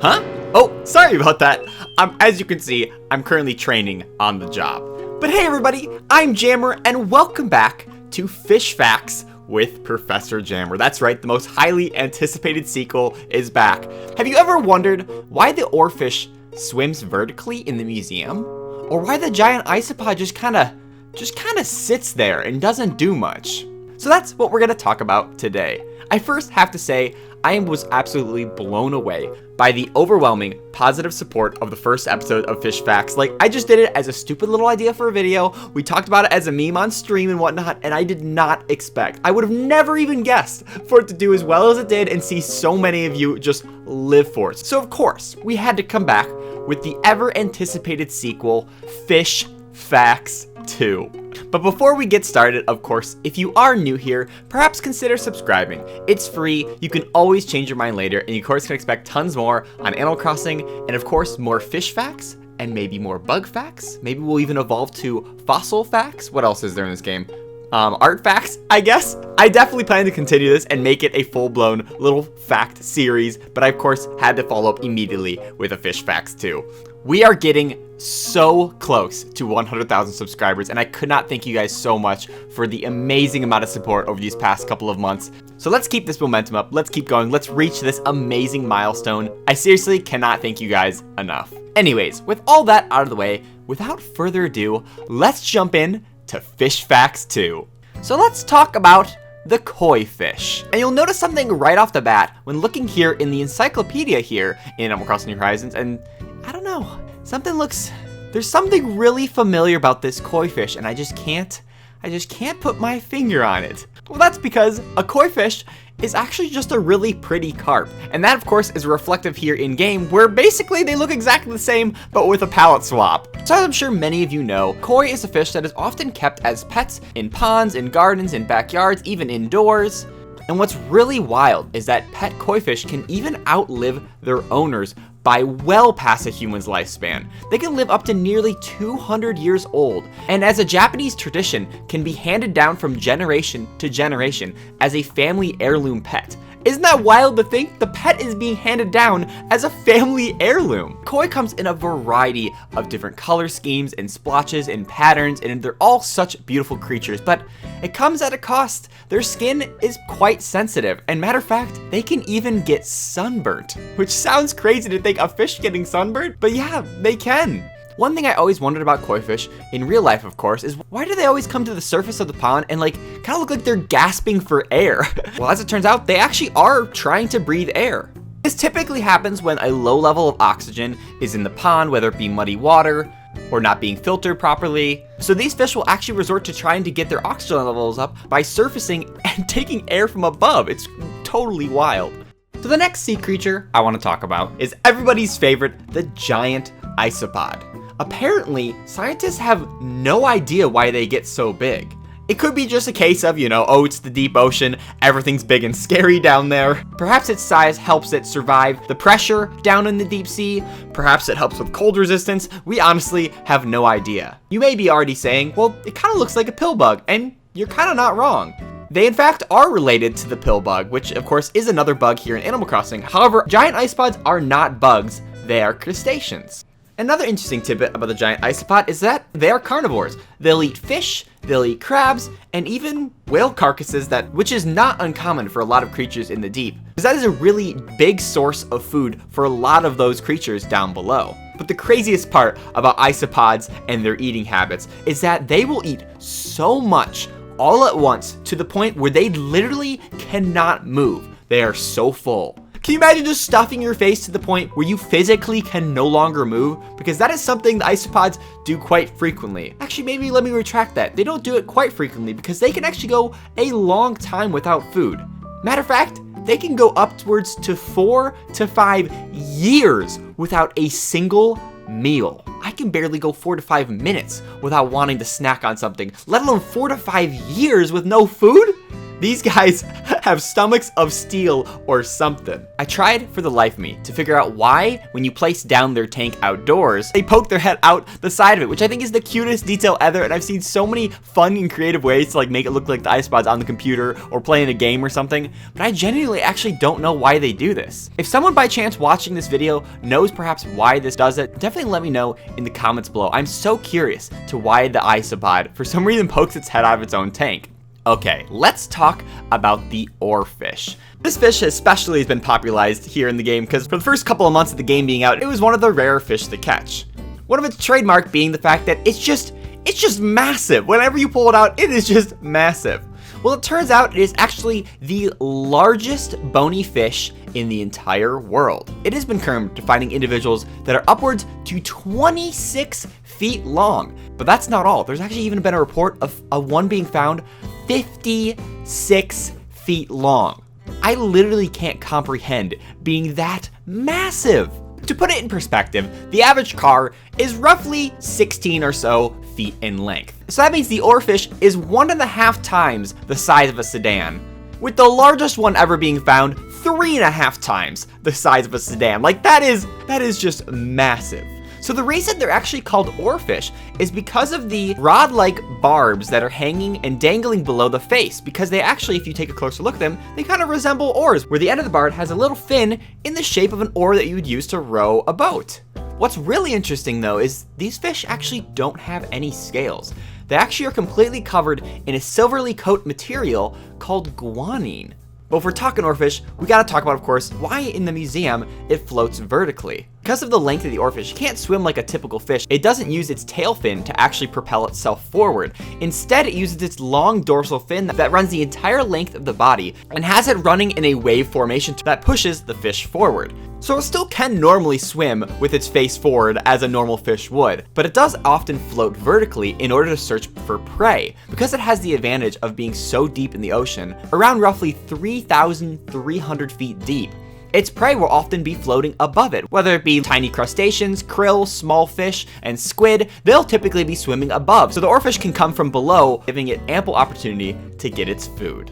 Huh? Oh, sorry about that. As you can see, I'm currently training on the job. But hey everybody, I'm Jammer, and welcome back to Fish Facts with Professor Jammer. That's right, the most highly anticipated sequel is back. Have you ever wondered why the oarfish swims vertically in the museum? Or why the giant isopod just kinda sits there and doesn't do much? So that's what we're gonna talk about today. I first have to say, I was absolutely blown away by the overwhelming positive support of the first episode of Fish Facts. Like, I just did it as a stupid little idea for a video. We talked about it as a meme on stream and whatnot, and I did not expect, I would have never even guessed for it to do as well as it did and see so many of you just live for it. So of course, we had to come back with the ever anticipated sequel, Fish Facts 2. But before we get started, of course, if you are new here, perhaps consider subscribing. It's free, you can always change your mind later, and you of course can expect tons more on Animal Crossing, and of course more fish facts, and maybe more bug facts. Maybe we'll even evolve to fossil facts. What else is there in this game? Art facts, I guess? I definitely plan to continue this and make it a full-blown little fact series, but I of course had to follow up immediately with a Fish Facts 2. We are getting so close to 100,000 subscribers, and I could not thank you guys so much for the amazing amount of support over these past couple of months. So let's keep this momentum up, let's keep going, let's reach this amazing milestone. I seriously cannot thank you guys enough. Anyways, with all that out of the way, without further ado, let's jump in to Fish Facts 2. So let's talk about the koi fish. And you'll notice something right off the bat when looking here in the encyclopedia here in Animal Crossing New Horizons, and I don't know, there's something really familiar about this koi fish, and I just can't put my finger on it. Well, that's because a koi fish is actually just a really pretty carp. And that, of course, is reflective here in game, where basically they look exactly the same, but with a palette swap. So as I'm sure many of you know, koi is a fish that is often kept as pets in ponds, in gardens, in backyards, even indoors. And what's really wild is that pet koi fish can even outlive their owners by well past a human's lifespan. They can live up to nearly 200 years old, and as a Japanese tradition, can be handed down from generation to generation as a family heirloom pet. Isn't that wild to think? The pet is being handed down as a family heirloom. Koi comes in a variety of different color schemes and splotches and patterns, and they're all such beautiful creatures, but it comes at a cost. Their skin is quite sensitive, and matter of fact, they can even get sunburnt, which sounds crazy to think a fish getting sunburnt, but yeah, they can. One thing I always wondered about koi fish, in real life of course, is why do they always come to the surface of the pond and kind of look like they're gasping for air? Well, as it turns out, they actually are trying to breathe air. This typically happens when a low level of oxygen is in the pond, whether it be muddy water or not being filtered properly. So these fish will actually resort to trying to get their oxygen levels up by surfacing and taking air from above. It's totally wild. So the next sea creature I want to talk about is everybody's favorite, the giant isopod. Apparently, scientists have no idea why they get so big. It could be just a case of, oh, it's the deep ocean, everything's big and scary down there. Perhaps its size helps it survive the pressure down in the deep sea. Perhaps it helps with cold resistance. We honestly have no idea. You may be already saying, well, it kind of looks like a pill bug, and you're kind of not wrong. They in fact are related to the pill bug, which of course is another bug here in Animal Crossing. However, giant isopods are not bugs, they are crustaceans. Another interesting tidbit about the giant isopod is that they are carnivores. They'll eat fish, they'll eat crabs, and even whale carcasses, which is not uncommon for a lot of creatures in the deep, because that is a really big source of food for a lot of those creatures down below. But the craziest part about isopods and their eating habits is that they will eat so much all at once to the point where they literally cannot move. They are so full. Can you imagine just stuffing your face to the point where you physically can no longer move? Because that is something the isopods do quite frequently. Actually, maybe let me retract that. They don't do it quite frequently because they can actually go a long time without food. Matter of fact, they can go upwards to 4 to 5 years without a single meal. I can barely go 4 to 5 minutes without wanting to snack on something, let alone 4 to 5 years with no food. These guys have stomachs of steel or something. I tried for the life of me to figure out why, when you place down their tank outdoors, they poke their head out the side of it, which I think is the cutest detail ever, and I've seen so many fun and creative ways to like make it look like the isopods on the computer or playing a game or something, but I genuinely actually don't know why they do this. If someone by chance watching this video knows perhaps why this does it, definitely let me know in the comments below. I'm so curious to why the isopod for some reason pokes its head out of its own tank. Okay, let's talk about the Oarfish. This fish especially has been popularized here in the game because for the first couple of months of the game being out, it was one of the rarer fish to catch. One of its trademark being the fact that it's just massive. Whenever you pull it out, it is just massive. Well, it turns out it is actually the largest bony fish in the entire world. It has been confirmed to finding individuals that are upwards to 26 feet long. But that's not all. There's actually even been a report of one being found 56 feet long. I literally can't comprehend being that massive. To put it in perspective, the average car is roughly 16 or so feet in length. So that means the Oarfish is 1.5 times the size of a sedan, with the largest one ever being found 3.5 times the size of a sedan. Like that is just massive. So the reason they're actually called oarfish is because of the rod-like barbs that are hanging and dangling below the face, because they actually, if you take a closer look at them, they kind of resemble oars, where the end of the barb has a little fin in the shape of an oar that you would use to row a boat. What's really interesting though is these fish actually don't have any scales. They actually are completely covered in a silvery coat material called guanine. But if we're talking oarfish, we gotta talk about, of course, why in the museum it floats vertically. Because of the length of the oarfish, it can't swim like a typical fish. It doesn't use its tail fin to actually propel itself forward. Instead, it uses its long dorsal fin that runs the entire length of the body and has it running in a wave formation that pushes the fish forward. So it still can normally swim with its face forward as a normal fish would, but it does often float vertically in order to search for prey, because it has the advantage of being so deep in the ocean, around roughly 3,300 feet deep. Its prey will often be floating above it, whether it be tiny crustaceans, krill, small fish, and squid. They'll typically be swimming above, so the oarfish can come from below, giving it ample opportunity to get its food.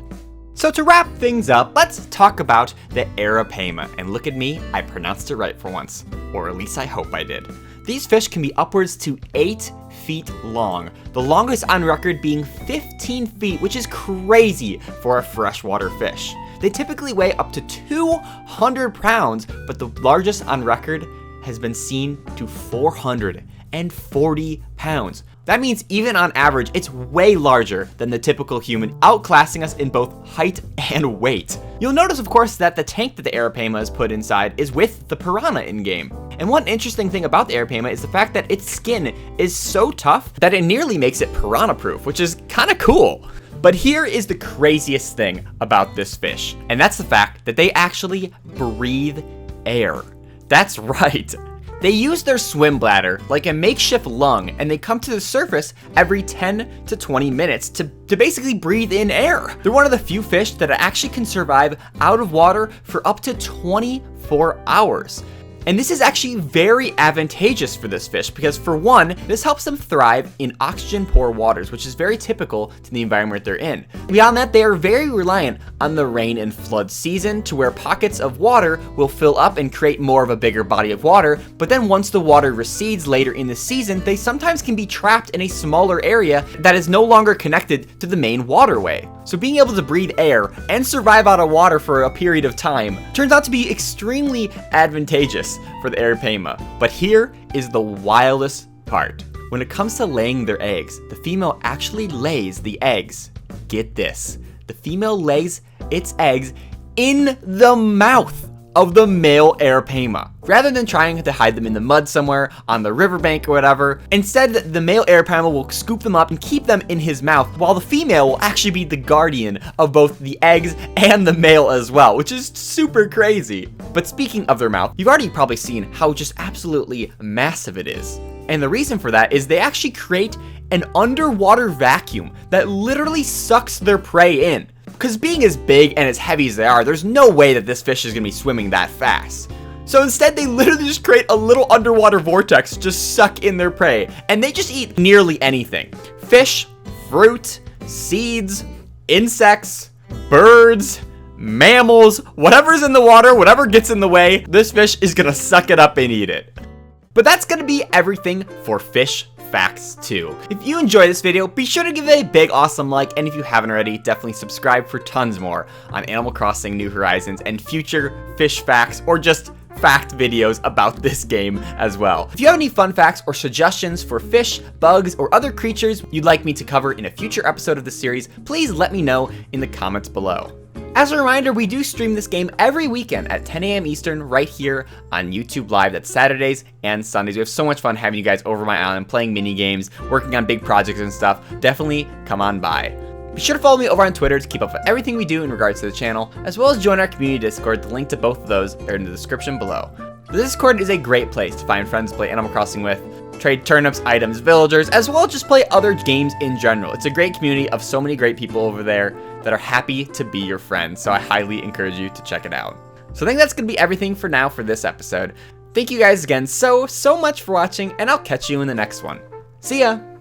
So to wrap things up, let's talk about the arapaima. And look at me, I pronounced it right for once. Or at least I hope I did. These fish can be upwards to 8 feet long, the longest on record being 15 feet, which is crazy for a freshwater fish. They typically weigh up to 200 pounds, but the largest on record has been seen to 440 pounds. That means even on average, it's way larger than the typical human, outclassing us in both height and weight. You'll notice, of course, that the tank that the arapaima is put inside is with the piranha in-game. And one interesting thing about the arapaima is the fact that its skin is so tough that it nearly makes it piranha-proof, which is kind of cool. But here is the craziest thing about this fish, and that's the fact that they actually breathe air. That's right. They use their swim bladder like a makeshift lung, and they come to the surface every 10 to 20 minutes to basically breathe in air. They're one of the few fish that actually can survive out of water for up to 24 hours. And this is actually very advantageous for this fish because, for one, this helps them thrive in oxygen-poor waters, which is very typical to the environment they're in. Beyond that, they are very reliant on the rain and flood season, to where pockets of water will fill up and create more of a bigger body of water, but then once the water recedes later in the season, they sometimes can be trapped in a smaller area that is no longer connected to the main waterway. So being able to breathe air and survive out of water for a period of time turns out to be extremely advantageous for the arapaima. But here is the wildest part. When it comes to laying their eggs, the female actually lays the eggs. Get this. The female lays its eggs in the mouth of the male arapaima, rather than trying to hide them in the mud somewhere on the riverbank or whatever. Instead, the male arapaima will scoop them up and keep them in his mouth, while the female will actually be the guardian of both the eggs and the male as well, which is super crazy. But speaking of their mouth, you've already probably seen how just absolutely massive it is. And the reason for that is they actually create an underwater vacuum that literally sucks their prey in. Because being as big and as heavy as they are, there's no way that this fish is going to be swimming that fast. So instead, they literally just create a little underwater vortex to just suck in their prey. And they just eat nearly anything. Fish, fruit, seeds, insects, birds, mammals, whatever's in the water, whatever gets in the way, this fish is gonna suck it up and eat it. But that's gonna be everything for Fish Facts 2. If you enjoyed this video, be sure to give it a big awesome like, and if you haven't already, definitely subscribe for tons more on Animal Crossing New Horizons and future fish facts or just fact videos about this game as well. If you have any fun facts or suggestions for fish, bugs, or other creatures you'd like me to cover in a future episode of the series, please let me know in the comments below. As a reminder, we do stream this game every weekend at 10 a.m. Eastern right here on YouTube Live. That's Saturdays and Sundays. We have so much fun having you guys over my island, playing mini games, working on big projects and stuff. Definitely come on by. Be sure to follow me over on Twitter to keep up with everything we do in regards to the channel, as well as join our community Discord. The link to both of those are in the description below. The Discord is a great place to find friends to play Animal Crossing with, trade turnips, items, villagers, as well as just play other games in general. It's a great community of so many great people over there that are happy to be your friends, so I highly encourage you to check it out. So I think that's going to be everything for now for this episode. Thank you guys again so much for watching, and I'll catch you in the next one. See ya!